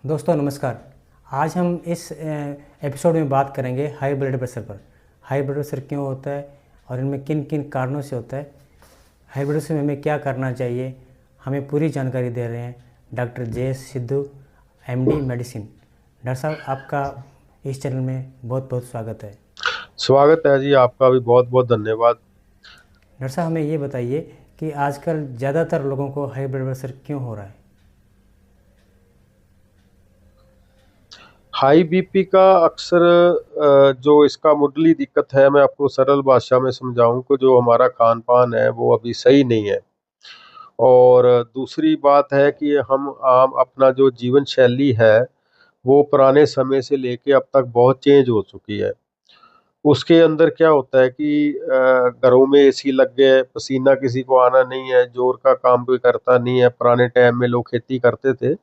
दोस्तों नमस्कार। आज हम इस एपिसोड में बात करेंगे हाई ब्लड प्रेशर पर। हाई ब्लड प्रेशर क्यों होता है और इनमें किन किन कारणों से होता है, हाई ब्लड प्रेशर में हमें क्या करना चाहिए, हमें पूरी जानकारी दे रहे हैं डॉक्टर जे सिद्धू, एमडी मेडिसिन। डॉक्टर साहब, आपका इस चैनल में बहुत बहुत स्वागत है। स्वागत है जी, आपका भी बहुत बहुत धन्यवाद। डॉक्टर साहब, हमें ये बताइए कि आजकल ज़्यादातर लोगों को हाई ब्लड प्रेशर क्यों हो रहा है। हाई बीपी का अक्सर जो इसका मुੱਢਲੀ दिक्कत है, मैं आपको सरल भाषा में समझाऊं कि जो हमारा खान पान है वो अभी सही नहीं है। और दूसरी बात है कि हम आम अपना जो जीवन शैली है वो पुराने समय से लेके अब तक बहुत चेंज हो चुकी है। उसके अंदर क्या होता है कि घरों में एसी लग गए, पसीना किसी को आना नहीं है, जोर का काम कोई करता नहीं है। पुराने टाइम में लोग खेती करते थे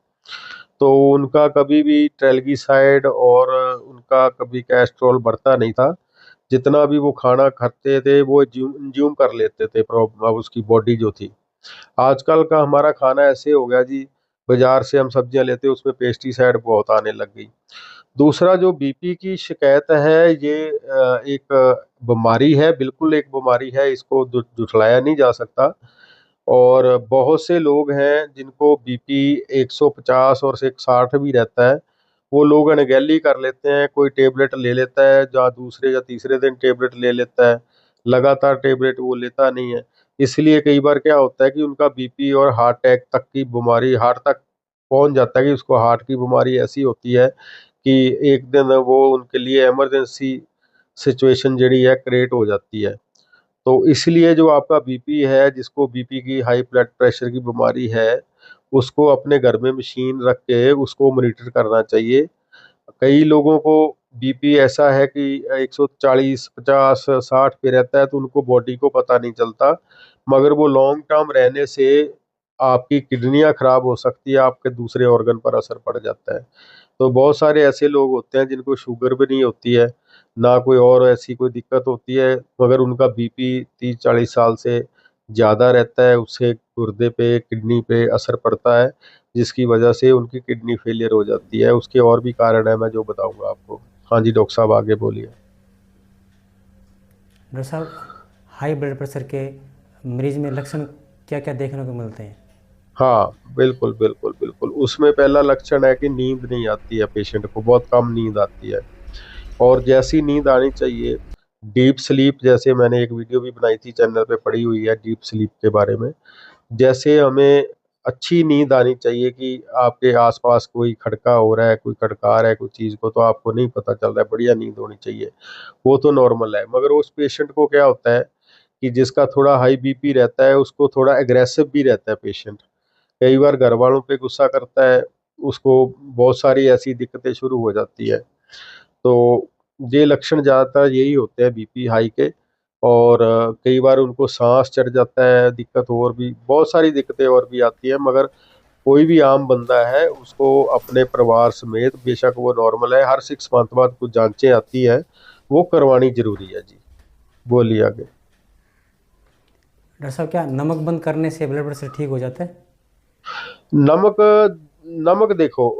तो उनका कभी भी ट्राइग्लिसराइड और उनका कभी कोलेस्ट्रॉल बढ़ता नहीं था। जितना भी वो खाना खाते थे वो इंज्यूम कर लेते थे, प्रॉब्लम उसकी बॉडी जो थी। आजकल का हमारा खाना ऐसे हो गया जी, बाजार से हम सब्जियां लेते हैं उसमें पेस्टिसाइड बहुत आने लग गई। दूसरा जो बीपी की शिकायत है, ये एक बीमारी है, बिल्कुल एक बीमारी है, इसको जुठलाया नहीं जा सकता। और बहुत से लोग हैं जिनको बीपी 150 और 160 भी रहता है। वो लोग अनगैली कर लेते हैं, कोई टेबलेट ले लेता है, या दूसरे या तीसरे दिन टेबलेट ले लेता है, लगातार टेबलेट वो लेता नहीं है। इसलिए कई बार क्या होता है कि उनका बीपी और हार्ट अटैक तक की बीमारी, हार्ट तक पहुंच जाता है कि उसको हार्ट की बीमारी ऐसी होती है कि एक दिन वो उनके लिए इमरजेंसी सिचुएशन जड़ी है क्रिएट हो जाती है। तो इसलिए जो आपका बीपी है, जिसको बीपी की हाई ब्लड प्रेशर की बीमारी है, उसको अपने घर में मशीन रख के उसको मॉनिटर करना चाहिए। कई लोगों को बीपी ऐसा है कि 140 50 60 पे रहता है तो उनको बॉडी को पता नहीं चलता, मगर वो लॉन्ग टर्म रहने से आपकी किडनियां खराब हो सकती है, आपके दूसरे ऑर्गन पर असर पड़ जाता है। तो बहुत सारे ऐसे लोग होते हैं जिनको शुगर भी नहीं होती है, ना कोई और ऐसी कोई दिक्कत होती है, मगर उनका बीपी 30 40 साल से ज़्यादा रहता है, उससे गुर्दे पे किडनी पे असर पड़ता है, जिसकी वजह से उनकी किडनी फेलियर हो जाती है। उसके और भी कारण है, मैं जो बताऊंगा आपको। हाँ जी डॉक्टर साहब, आगे बोलिए। डॉक्टर साहब, हाई ब्लड प्रेशर के मरीज में लक्षण क्या क्या देखने को मिलते हैं। हाँ, बिल्कुल बिल्कुल बिल्कुल। उसमें पहला लक्षण है कि नींद नहीं आती है, पेशेंट को बहुत कम नींद आती है। और जैसी नींद आनी चाहिए, डीप स्लीप, जैसे मैंने एक वीडियो भी बनाई थी चैनल पे, पड़ी हुई है डीप स्लीप के बारे में। जैसे हमें अच्छी नींद आनी चाहिए कि आपके आसपास कोई खड़का हो रहा है, कोई खड़का रहा है कोई चीज़ को, तो आपको नहीं पता चल रहा है, बढ़िया नींद होनी चाहिए। वो तो नॉर्मल है, मगर उस पेशेंट को क्या होता है कि जिसका थोड़ा हाई बीपी रहता है, उसको थोड़ा एग्रेसिव भी रहता है पेशेंट। कई बार घर वालों पे गुस्सा करता है, उसको बहुत सारी ऐसी दिक्कतें शुरू हो जाती है। तो ये लक्षण ज़्यादातर यही होते हैं बीपी हाई के। और कई बार उनको सांस चढ़ जाता है, दिक्कत और भी बहुत सारी दिक्कतें और भी आती है। मगर कोई भी आम बंदा है उसको अपने परिवार समेत, बेशक वो नॉर्मल है, हर 6 मंथ बाद कुछ जांचें आती हैं, वो करवानी जरूरी है जी। बोलिए आगे। डॉक्टर साहब, क्या नमक बंद करने से ब्लड प्रेशर ठीक हो जाता है। नमक, नमक देखो,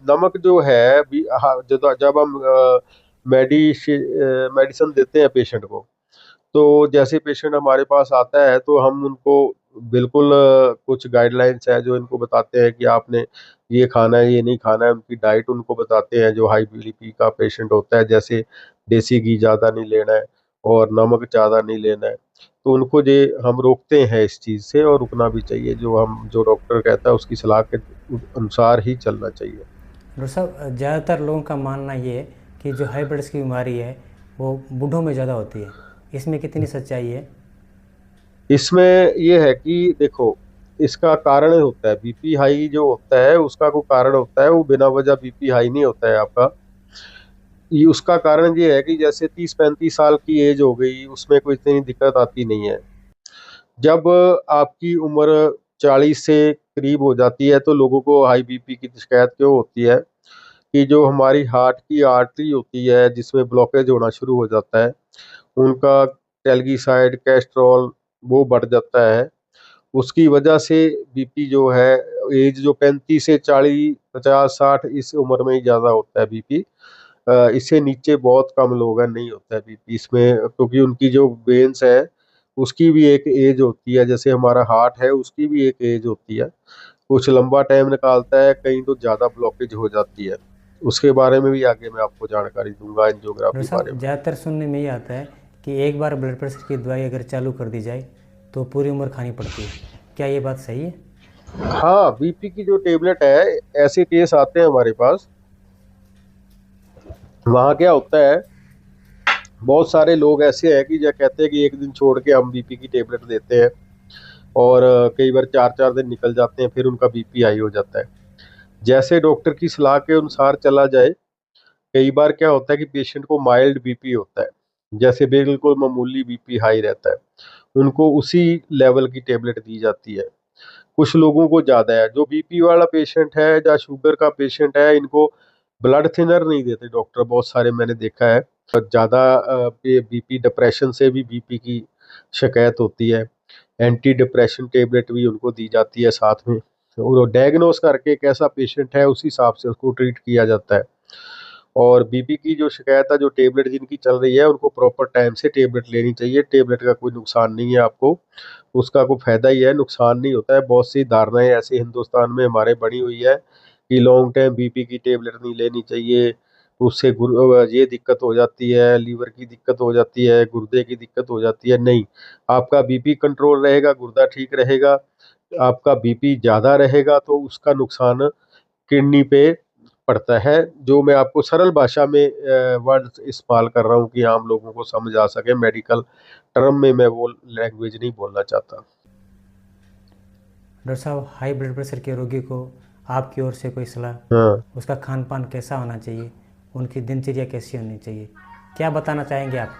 नमक जो है भी, हाँ, जब हम मेडिसिन देते हैं पेशेंट को, तो जैसे पेशेंट हमारे पास आता है तो हम उनको बिल्कुल कुछ गाइडलाइंस है जो इनको बताते हैं कि आपने ये खाना है, ये नहीं खाना है। उनकी डाइट उनको बताते हैं जो हाई बीपी का पेशेंट होता है, जैसे देसी घी ज़्यादा नहीं लेना है और नमक ज़्यादा नहीं लेना है। तो उनको ये हम रोकते हैं इस चीज़ से, और रुकना भी चाहिए। जो डॉक्टर कहता है उसकी सलाह के अनुसार ही चलना चाहिए। डॉक्टर साहब, ज़्यादातर लोगों का मानना ये है कि जो हाई ब्लड की बीमारी है वो बूढ़ों में ज़्यादा होती है, इसमें कितनी सच्चाई है। इसमें ये है कि देखो, इसका कारण होता है बीपी हाई जो होता है, उसका कोई कारण होता है, वो बिना वजह बीपी हाई नहीं होता है आपका। ये उसका कारण ये है कि जैसे 30 35 साल की एज हो गई, उसमें कोई इतनी दिक्कत आती नहीं है। जब आपकी उम्र 40 से करीब हो जाती है तो लोगों को हाई बीपी की शिकायत क्यों होती है कि जो हमारी हार्ट की आर्टरी होती है जिसमें ब्लॉकेज होना शुरू हो जाता है, उनका ट्राइग्लिसराइड कोलेस्ट्रॉल वो बढ़ जाता है। उसकी वजह से बीपी जो है, एज जो 35 से 40 50 60 इस उम्र में ही ज़्यादा होता है बीपी। इससे नीचे बहुत कम लोग हैं, नहीं होता है बीपी इसमें, क्योंकि उनकी जो वेन्स है उसकी भी एक एज होती है, जैसे हमारा हार्ट है उसकी भी एक एज होती है। कुछ लंबा टाइम निकालता है, कहीं तो ज़्यादा ब्लॉकेज हो जाती है। उसके बारे में भी आगे मैं आपको जानकारी दूंगा डॉक्टर एंजियोग्राफी बारे साहब, में। ज़्यादातर सुनने में ये आता है कि एक बार ब्लड प्रेशर की दवाई अगर चालू कर दी जाए तो पूरी उम्र खानी पड़ती है। क्या ये बात सही है? हाँ, बीपी की जो टेबलेट है, ऐसे केस आते हैं हमारे पास। वहाँ क्या होता है, बहुत सारे लोग ऐसे हैं कि जो कहते हैं कि एक दिन छोड़ के हम बीपी की टेबलेट देते हैं, और कई बार 4-4 दिन निकल जाते हैं, फिर उनका बीपी हाई हो जाता है। जैसे डॉक्टर की सलाह के अनुसार चला जाए। कई बार क्या होता है कि पेशेंट को माइल्ड बीपी होता है, जैसे बिल्कुल मामूली बीपी हाई रहता है, उनको उसी लेवल की टेबलेट दी जाती है। कुछ लोगों को ज़्यादा है, जो बीपी वाला पेशेंट है या शुगर का पेशेंट है, इनको ब्लड थिनर नहीं देते डॉक्टर, बहुत सारे मैंने देखा है। ज़्यादा बीपी, डिप्रेशन से भी बीपी की शिकायत होती है, एंटी डिप्रेशन टेबलेट भी उनको दी जाती है साथ में, और डायग्नोस करके कैसा पेशेंट है उस हिसाब से उसको ट्रीट किया जाता है। और बीपी की जो शिकायत है, जो टेबलेट जिनकी चल रही है, उनको प्रॉपर टाइम से टेबलेट लेनी चाहिए। टेबलेट का कोई नुकसान नहीं है आपको, उसका कोई फायदा ही है, नुकसान नहीं होता है। बहुत सी धारणाएं ऐसे हिंदुस्तान में हमारे बनी हुई है कि लॉन्ग टाइम बीपी की टेबलेट नहीं लेनी चाहिए, उससे ये दिक्कत हो जाती है, लीवर की दिक्कत हो जाती है, गुर्दे की दिक्कत हो जाती है। नहीं, आपका बीपी कंट्रोल रहेगा, गुर्दा ठीक रहेगा। आपका बीपी ज़्यादा रहेगा तो उसका नुकसान किडनी पे पड़ता है। जो मैं आपको सरल भाषा में वर्ड इस्तेमाल कर रहा हूँ कि आम लोगों को समझ आ सके, मेडिकल टर्म में मैं वो लैंग्वेज नहीं बोलना चाहता। डॉक्टर साहब, हाई ब्लड प्रेशर के रोगी को आपकी ओर से कोई सलाह, हाँ, उसका खान पान कैसा होना चाहिए, उनकी दिनचर्या कैसी होनी चाहिए, क्या बताना चाहेंगे आप?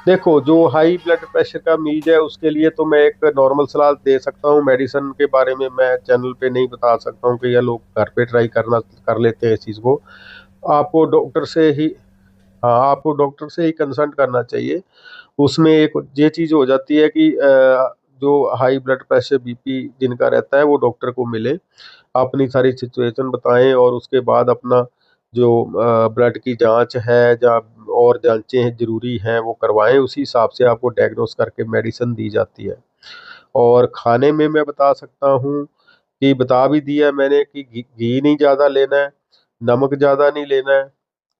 देखो, जो हाई ब्लड प्रेशर का मरीज है उसके लिए तो मैं एक नॉर्मल सलाह दे सकता हूँ। मेडिसिन के बारे में मैं चैनल पे नहीं बता सकता हूँ कि यह लोग घर पे ट्राई कर लेते हैं इस चीज़ को। आपको डॉक्टर से ही हाँ, आपको डॉक्टर से ही कंसल्ट करना चाहिए। उसमें एक ये चीज़ हो जाती है कि जो हाई ब्लड प्रेशर बीपी जिनका रहता है वो डॉक्टर को मिले, अपनी सारी सिचुएशन बताएं, और उसके बाद अपना जो ब्लड की जांच है या और जांचें ज़रूरी हैं वो करवाएं। उसी हिसाब से आपको डायग्नोस करके मेडिसिन दी जाती है। और खाने में मैं बता सकता हूँ कि बता भी दिया मैंने कि घी नहीं ज़्यादा लेना है, नमक ज़्यादा नहीं लेना है,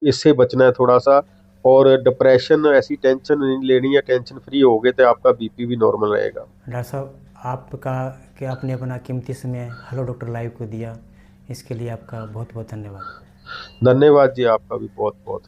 इससे बचना है थोड़ा सा। और डिप्रेशन, ऐसी टेंशन नहीं लेनी है, टेंशन फ्री हो गए तो आपका बीपी भी नॉर्मल रहेगा। डॉक्टर साहब, आपका कि आपने अपना कीमती समय हेलो डॉक्टर लाइव को दिया, इसके लिए आपका बहुत बहुत धन्यवाद। धन्यवाद जी, आपका भी बहुत बहुत।